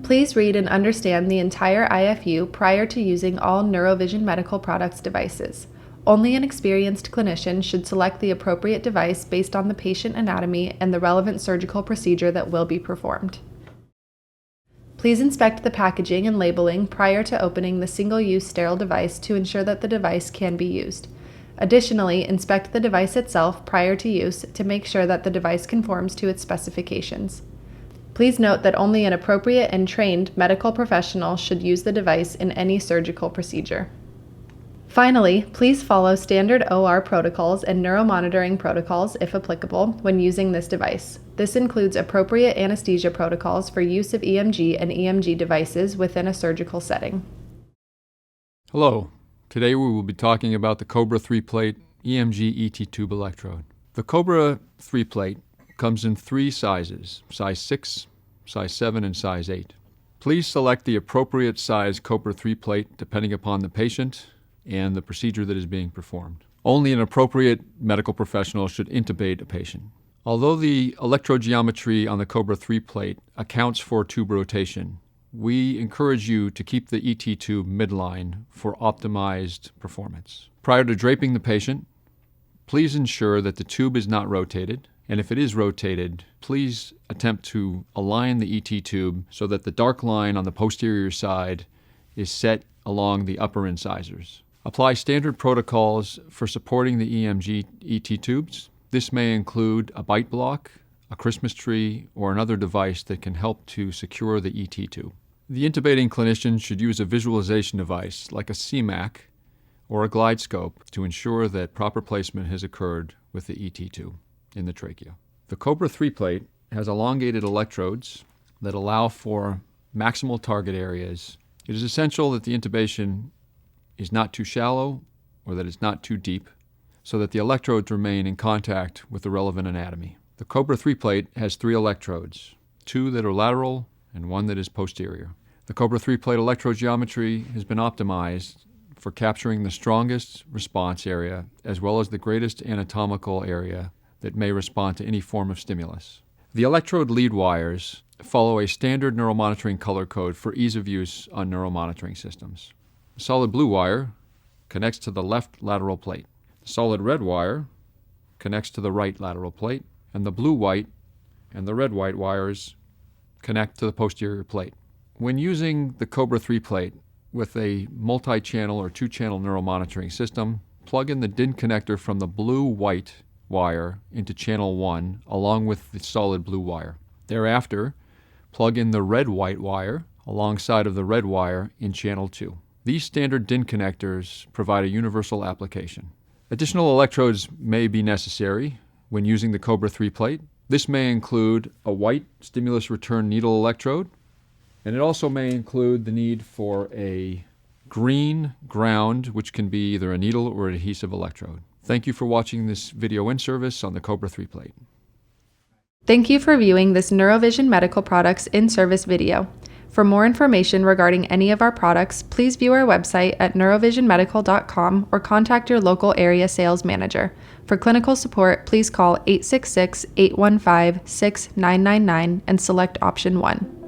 Please read and understand the entire IFU prior to using all Neurovision Medical Products devices. Only an experienced clinician should select the appropriate device based on the patient anatomy and the relevant surgical procedure that will be performed. Please inspect the packaging and labeling prior to opening the single-use sterile device to ensure that the device can be used. Additionally, inspect the device itself prior to use to make sure that the device conforms to its specifications. Please note that only an appropriate and trained medical professional should use the device in any surgical procedure. Finally, please follow standard OR protocols and neuromonitoring protocols, if applicable, when using this device. This includes appropriate anesthesia protocols for use of EMG and EMG devices within a surgical setting. Hello. Today we will be talking about the Cobra 3-plate EMG ET tube electrode. The Cobra 3-plate comes in 3 sizes, size 6, size 7, and size 8. Please select the appropriate size Cobra 3-plate depending upon the patient and the procedure that is being performed. Only an appropriate medical professional should intubate a patient. Although the electrogeometry on the Cobra 3-plate accounts for tube rotation, we encourage you to keep the ET tube midline for optimized performance. Prior to draping the patient, please ensure that the tube is not rotated, and if it is rotated, please attempt to align the ET tube so that the dark line on the posterior side is set along the upper incisors. Apply standard protocols for supporting the EMG ET tubes. This may include a bite block, a Christmas tree, or another device that can help to secure the ET tube. The intubating clinician should use a visualization device like a CMAC or a glide scope to ensure that proper placement has occurred with the ET tube in the trachea. The Cobra 3-plate has elongated electrodes that allow for maximal target areas. It is essential that the intubation is not too shallow or that it's not too deep so that the electrodes remain in contact with the relevant anatomy. The Cobra 3-plate has 3 electrodes, 2 that are lateral and 1 that is posterior. The Cobra 3-plate electrode geometry has been optimized for capturing the strongest response area as well as the greatest anatomical area that may respond to any form of stimulus. The electrode lead wires follow a standard neuromonitoring color code for ease of use on neuromonitoring systems. The solid blue wire connects to the left lateral plate. The solid red wire connects to the right lateral plate, and the blue-white and the red-white wires connect to the posterior plate. When using the Cobra 3-plate with a multi-channel or 2-channel neuromonitoring system, plug in the DIN connector from the blue-white wire into channel 1 along with the solid blue wire. Thereafter, plug in the red-white wire alongside of the red wire in channel 2. These standard DIN connectors provide a universal application. Additional electrodes may be necessary when using the Cobra 3-plate. This may include a white stimulus return needle electrode, and it also may include the need for a green ground, which can be either a needle or adhesive electrode. Thank you for watching this video in service on the Cobra 3-plate. Thank you for viewing this Neurovision Medical Products in-service video. For more information regarding any of our products, please view our website at neurovisionmedical.com or contact your local area sales manager. For clinical support, please call 866-815-6999 and select option 1.